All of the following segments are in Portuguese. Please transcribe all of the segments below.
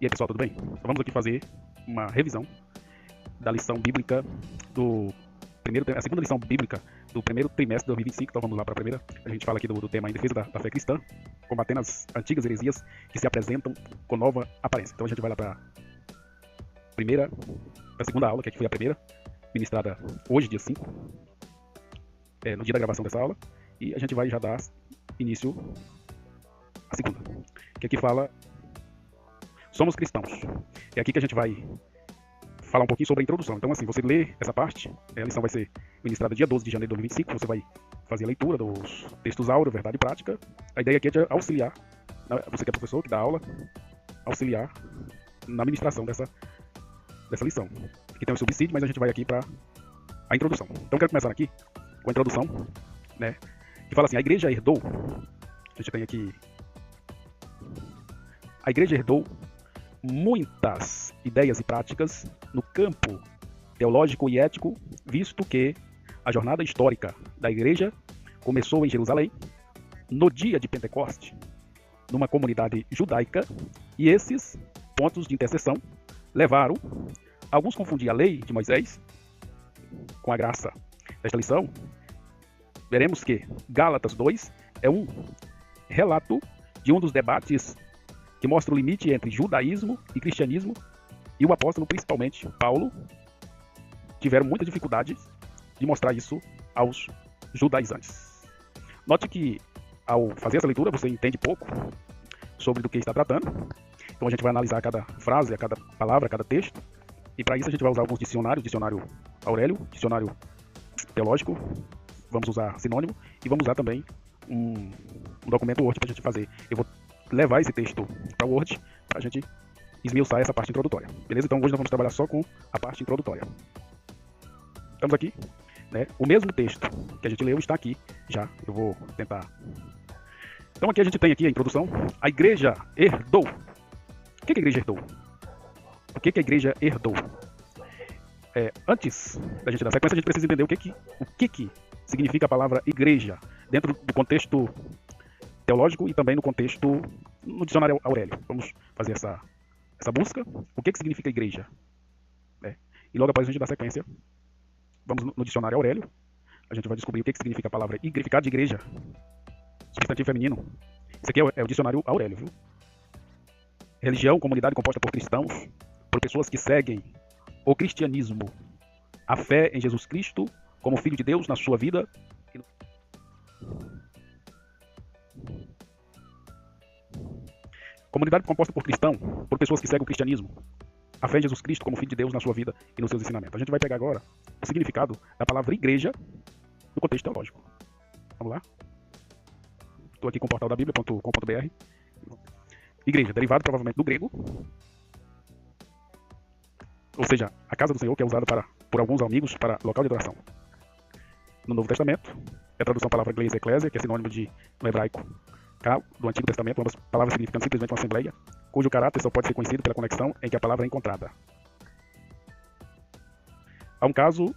E aí pessoal, tudo bem? Então vamos aqui fazer uma revisão da lição bíblica a segunda lição bíblica do primeiro trimestre de 2025. Então vamos lá para a primeira. A gente fala aqui do tema em defesa da fé cristã, combatendo as antigas heresias que se apresentam com nova aparência. Então a gente vai lá para a segunda aula, que aqui foi a primeira, ministrada hoje, dia 5, no dia da gravação dessa aula, e a gente vai já dar início à segunda, que aqui fala somos cristãos. É aqui que a gente vai falar um pouquinho sobre a introdução. Então, assim, você lê essa parte, a lição vai ser ministrada dia 12 de janeiro de 2025, você vai fazer a leitura dos textos áureos, verdade e prática. A ideia aqui é de auxiliar, você que é professor, que dá aula, auxiliar na ministração dessa lição. Aqui tem o subsídio, mas a gente vai aqui para a introdução. Então, eu quero começar aqui com a introdução, né, que fala assim, a igreja herdou, a gente tem aqui, a igreja herdou muitas ideias e práticas no campo teológico e ético, visto que a jornada histórica da igreja começou em Jerusalém, no dia de Pentecoste, numa comunidade judaica, e esses pontos de interseção levaram alguns a confundir a lei de Moisés com a graça. Nesta lição, veremos que Gálatas 2 é um relato de um dos debates que mostra o limite entre judaísmo e cristianismo, e o apóstolo, principalmente Paulo, tiveram muita dificuldade de mostrar isso aos judaizantes. Note que, ao fazer essa leitura, você entende pouco sobre do que está tratando. Então a gente vai analisar cada frase, cada palavra, cada texto, e para isso a gente vai usar alguns dicionários, dicionário Aurélio, dicionário teológico, vamos usar sinônimo, e vamos usar também um documento Word para a gente fazer. Eu vou levar esse texto para o Word para a gente esmiuçar essa parte introdutória. Beleza? Então hoje nós vamos trabalhar só com a parte introdutória. Estamos aqui, né? O mesmo texto que a gente leu está aqui já. Eu vou tentar. Então aqui a gente tem aqui a introdução. A igreja herdou. O que a igreja herdou? O que a igreja herdou? Antes da gente dar sequência, a gente precisa entender o que significa a palavra igreja dentro do contexto teológico e também no contexto no dicionário Aurélio. Vamos fazer essa busca. O que significa igreja? E logo após a gente dar sequência, vamos no dicionário Aurélio. A gente vai descobrir o que significa a palavra significado de igreja. Substantivo feminino. Isso aqui é o dicionário Aurélio, viu? Religião, comunidade composta por cristãos, por pessoas que seguem o cristianismo, a fé em Jesus Cristo como Filho de Deus na sua vida. Comunidade composta por cristão, por pessoas que seguem o cristianismo, a fé em Jesus Cristo como Filho de Deus na sua vida e nos seus ensinamentos. A gente vai pegar agora o significado da palavra igreja no contexto teológico. Vamos lá? Estou aqui com o portal da bíblia.com.br. Igreja, derivado provavelmente do grego, ou seja, a casa do Senhor, que é usada por alguns amigos para local de adoração. No Novo Testamento, é a tradução da palavra inglesa eclésia, que é sinônimo no hebraico do Antigo Testamento, ambas palavras significando simplesmente uma assembleia, cujo caráter só pode ser conhecido pela conexão em que a palavra é encontrada. Há um caso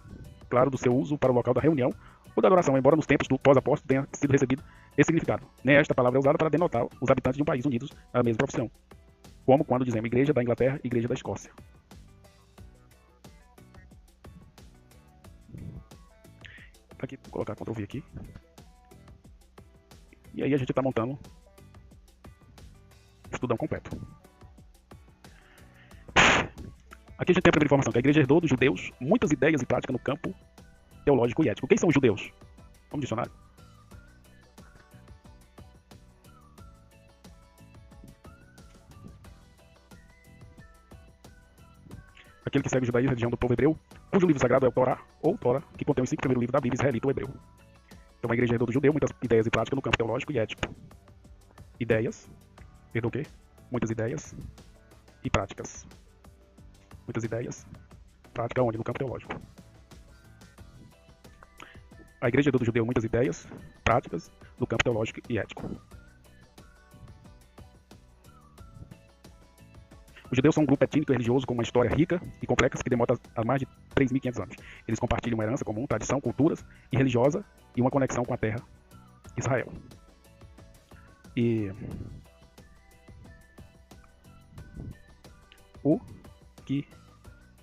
claro do seu uso para o local da reunião ou da adoração, embora nos tempos do pós-apóstolo tenha sido recebido esse significado. Nem esta palavra é usada para denotar os habitantes de um país unidos na mesma profissão, como quando dizemos igreja da Inglaterra e igreja da Escócia. Aqui, vou colocar Ctrl+V aqui. E aí a gente está montando o estudão completo. Aqui a gente tem a primeira informação, que a igreja herdou dos judeus muitas ideias e práticas no campo teológico e ético. Quem são os judeus? Vamos dicionário. Aquele que segue o judaísmo, a religião do povo hebreu, cujo livro sagrado é o Torá, ou Tora, que contém os 5 primeiros livros da Bíblia israelita ou hebreu. Então a igreja herdou do judeu muitas ideias e práticas no campo teológico e ético. Ideias, herdou o quê? Muitas ideias e práticas. Muitas ideias, prática onde? No campo teológico. A igreja herdou do judeu muitas ideias, práticas no campo teológico e ético. Os judeus são um grupo étnico e religioso com uma história rica e complexa que demora há mais de 3.500 anos. Eles compartilham uma herança comum, tradição, culturas e religiosa e uma conexão com a terra Israel. E o que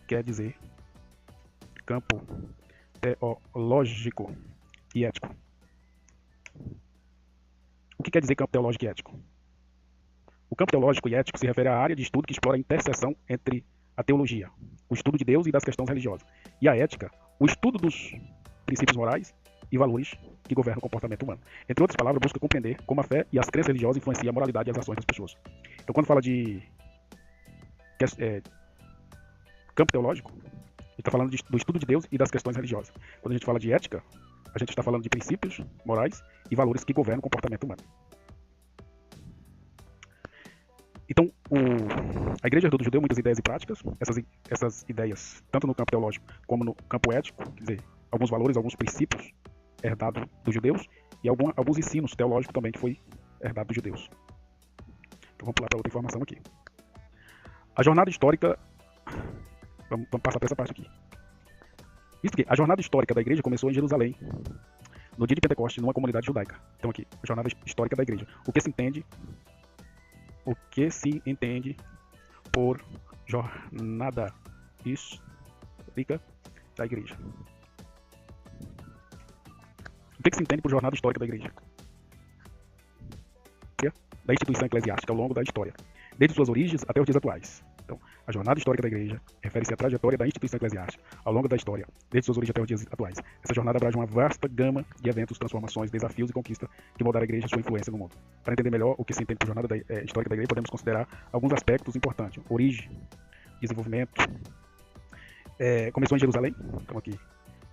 quer dizer campo teológico e ético. O que quer dizer campo teológico e ético? O campo teológico e ético se refere à área de estudo que explora a interseção entre a teologia, o estudo de Deus e das questões religiosas, e a ética, o estudo dos princípios morais e valores que governam o comportamento humano. Entre outras palavras, busca compreender como a fé e as crenças religiosas influenciam a moralidade e as ações das pessoas. Então, quando fala de campo teológico, a gente está falando do estudo de Deus e das questões religiosas. Quando a gente fala de ética, a gente está falando de princípios morais e valores que governam o comportamento humano. Então, a igreja herdou do judeu muitas ideias e práticas, essas ideias, tanto no campo teológico como no campo ético, quer dizer, alguns valores, alguns princípios herdados dos judeus e alguns ensinos teológicos também que foi herdado dos judeus. Então vamos pular para outra informação aqui. A jornada histórica, vamos passar para essa parte aqui. Isso que a jornada histórica da igreja começou em Jerusalém, no dia de Pentecostes, numa comunidade judaica. Então aqui, a jornada histórica da igreja. O que se entende por jornada histórica da igreja? O que se entende por jornada histórica da igreja? Da instituição eclesiástica ao longo da história, desde suas origens até os dias atuais. Então, a jornada histórica da igreja refere-se à trajetória da instituição eclesiástica ao longo da história, desde suas origens até os dias atuais. Essa jornada abrange uma vasta gama de eventos, transformações, desafios e conquistas que moldaram a igreja e sua influência no mundo. Para entender melhor o que se entende por jornada histórica da igreja, podemos considerar alguns aspectos importantes. Origem, desenvolvimento. Começou em Jerusalém, então aqui,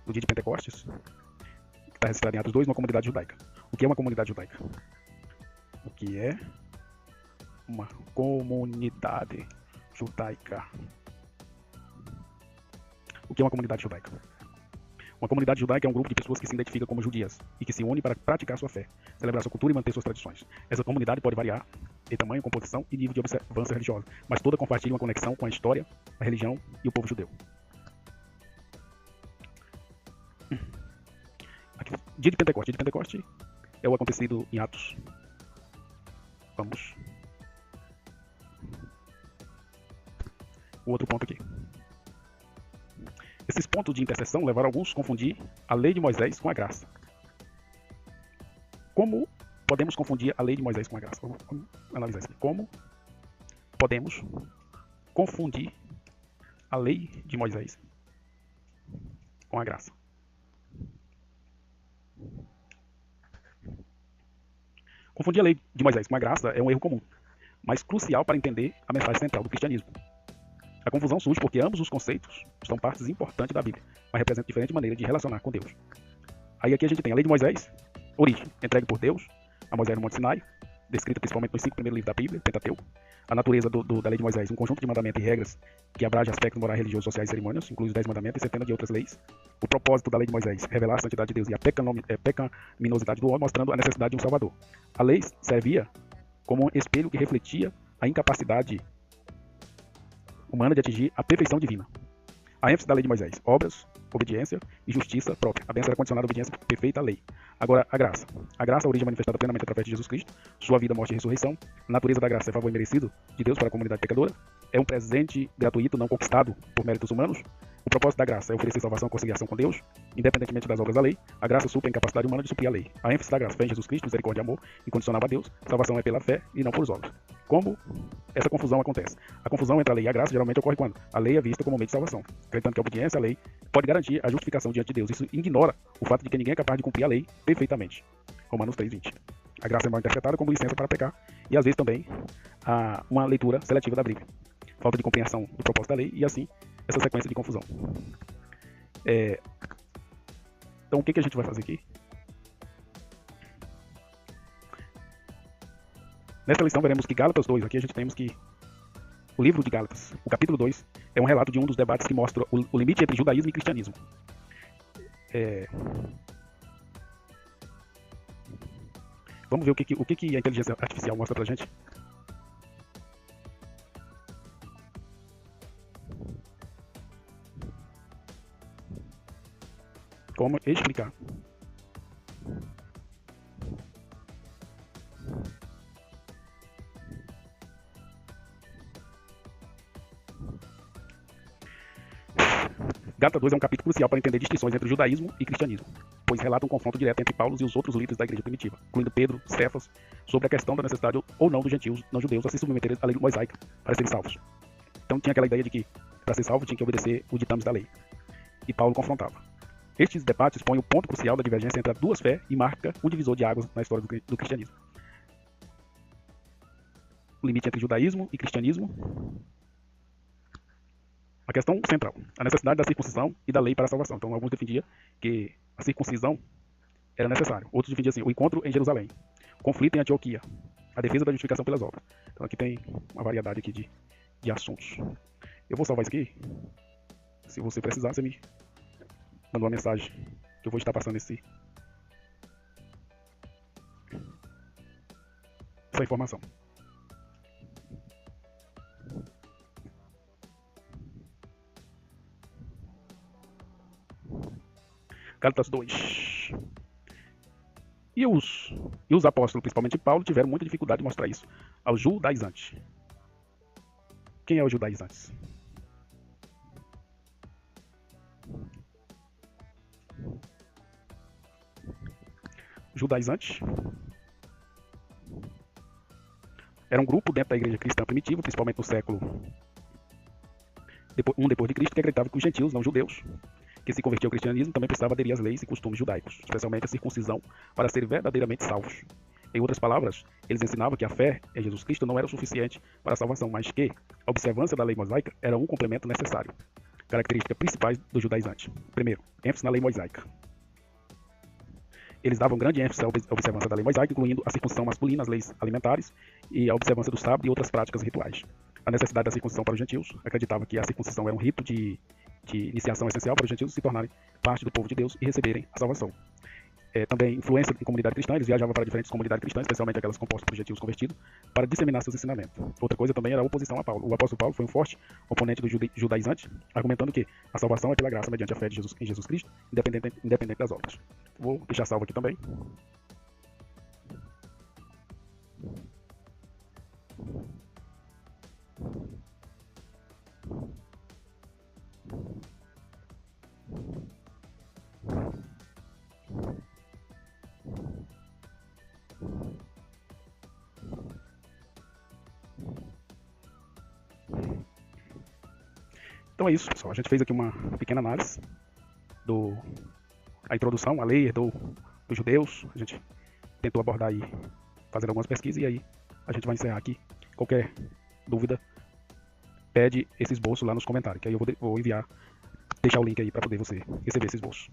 no dia de Pentecostes, que está registrado em Atos 2, numa comunidade judaica. O que é uma comunidade judaica? O que é uma comunidade judaica? O que é uma comunidade judaica? Uma comunidade judaica é um grupo de pessoas que se identificam como judias e que se unem para praticar sua fé, celebrar sua cultura e manter suas tradições. Essa comunidade pode variar em tamanho, composição e nível de observância religiosa, mas toda compartilha uma conexão com a história, a religião e o povo judeu. Aqui, dia de Pentecostes. Dia de Pentecostes é o acontecido em Atos. Vamos. O outro ponto aqui. Esses pontos de interseção levaram alguns a confundir a lei de Moisés com a graça. Como podemos confundir a lei de Moisés com a graça? Vamos analisar isso aqui. Como podemos confundir a lei de Moisés com a graça? Confundir a lei de Moisés com a graça é um erro comum, mas crucial para entender a mensagem central do cristianismo. A confusão surge porque ambos os conceitos são partes importantes da Bíblia, mas representam diferentes maneiras de relacionar com Deus. Aí aqui a gente tem a lei de Moisés, origem, entregue por Deus a Moisés no Monte Sinai, descrita principalmente nos 5 primeiros livros da Bíblia, Pentateuco. A natureza da lei de Moisés, um conjunto de mandamentos e regras que abrange aspectos morais, religiosos, sociais e cerimônios, inclui os 10 mandamentos e centenas de outras leis. O propósito da lei de Moisés, revelar a santidade de Deus e a pecaminosidade do homem, mostrando a necessidade de um Salvador. A lei servia como um espelho que refletia a incapacidade humana de atingir a perfeição divina. A ênfase da lei de Moisés, obras, obediência e justiça própria. A bênção era condicionada à obediência perfeita à lei. Agora, a graça. A graça, a origem manifestada plenamente através de Jesus Cristo, sua vida, morte e ressurreição. A natureza da graça é favor imerecido de Deus para a comunidade pecadora. É um presente gratuito, não conquistado por méritos humanos. O propósito da graça é oferecer salvação e conciliação com Deus, independentemente das obras da lei. A graça supra a incapacidade humana de suprir a lei. A ênfase da graça, fé em Jesus Cristo, misericórdia e amor, incondicional a Deus. Salvação é pela fé e não por obras. Como essa confusão acontece? A confusão entre a lei e a graça geralmente ocorre quando a lei é vista como meio de salvação, acreditando que a obediência à lei pode garantir a justificação diante de Deus. Isso ignora o fato de que ninguém é capaz de cumprir a lei perfeitamente. Romanos 3:20. A graça é mal interpretada como licença para pecar e às vezes também uma leitura seletiva da Bíblia. Falta de compreensão do propósito da lei e assim essa sequência de confusão. Então o que a gente vai fazer aqui? Nesta lição veremos que Gálatas 2, aqui a gente temos que o livro de Gálatas, o capítulo 2, é um relato de um dos debates que mostra o limite entre judaísmo e cristianismo. Vamos ver o que a inteligência artificial mostra pra gente? Como explicar Gálatas 2 é um capítulo crucial para entender distinções entre judaísmo e cristianismo, pois relata um confronto direto entre Paulo e os outros líderes da igreja primitiva, incluindo Pedro, Cefas, sobre a questão da necessidade ou não dos gentios não judeus a se submeterem à lei mosaica para serem salvos. Então tinha aquela ideia de que, para ser salvo, tinha que obedecer os ditames da lei. E Paulo confrontava. Estes debates põem o ponto crucial da divergência entre as duas fés e marca um divisor de águas na história do cristianismo. O limite entre judaísmo e cristianismo. A questão central, a necessidade da circuncisão e da lei para a salvação. Então, alguns defendiam que a circuncisão era necessária. Outros defendiam assim, o encontro em Jerusalém, o conflito em Antioquia, a defesa da justificação pelas obras. Então, aqui tem uma variedade aqui de assuntos. Eu vou salvar isso aqui. Se você precisar, você me manda uma mensagem que eu vou estar passando essa informação. Gálatas 2. E os apóstolos, principalmente Paulo, tiveram muita dificuldade de mostrar isso aos judaizantes. Quem é os judaizantes? Judaizantes era um grupo dentro da igreja cristã primitiva, principalmente no século depois de Cristo, que acreditava que os gentios, não judeus, que se convertiam ao cristianismo, também precisavam aderir às leis e costumes judaicos, especialmente a circuncisão, para serem verdadeiramente salvos. Em outras palavras, eles ensinavam que a fé em Jesus Cristo não era o suficiente para a salvação, mas que a observância da lei mosaica era um complemento necessário. Características principais do judaizante. Primeiro, ênfase na lei mosaica. Eles davam grande ênfase à observância da lei mosaica, incluindo a circuncisão masculina, as leis alimentares e a observância do sábado e outras práticas rituais. A necessidade da circuncisão para os gentios acreditava que a circuncisão era um rito de iniciação essencial para os gentios se tornarem parte do povo de Deus e receberem a salvação. Também influência em comunidade cristã, eles viajavam para diferentes comunidades cristãs, especialmente aquelas compostas por gentios convertidos, para disseminar seus ensinamentos. Outra coisa também era a oposição a Paulo. O apóstolo Paulo foi um forte oponente do judaizante, argumentando que a salvação é pela graça mediante a fé em Jesus Cristo, independente das obras. Vou deixar salvo aqui também. Então é isso, pessoal. A gente fez aqui uma pequena análise a introdução, a lei dos judeus. A gente tentou abordar aí, fazer algumas pesquisas, e aí a gente vai encerrar aqui. Qualquer dúvida, pede esse esboço lá nos comentários, que aí eu vou enviar, deixar o link aí para poder você receber esse esboço.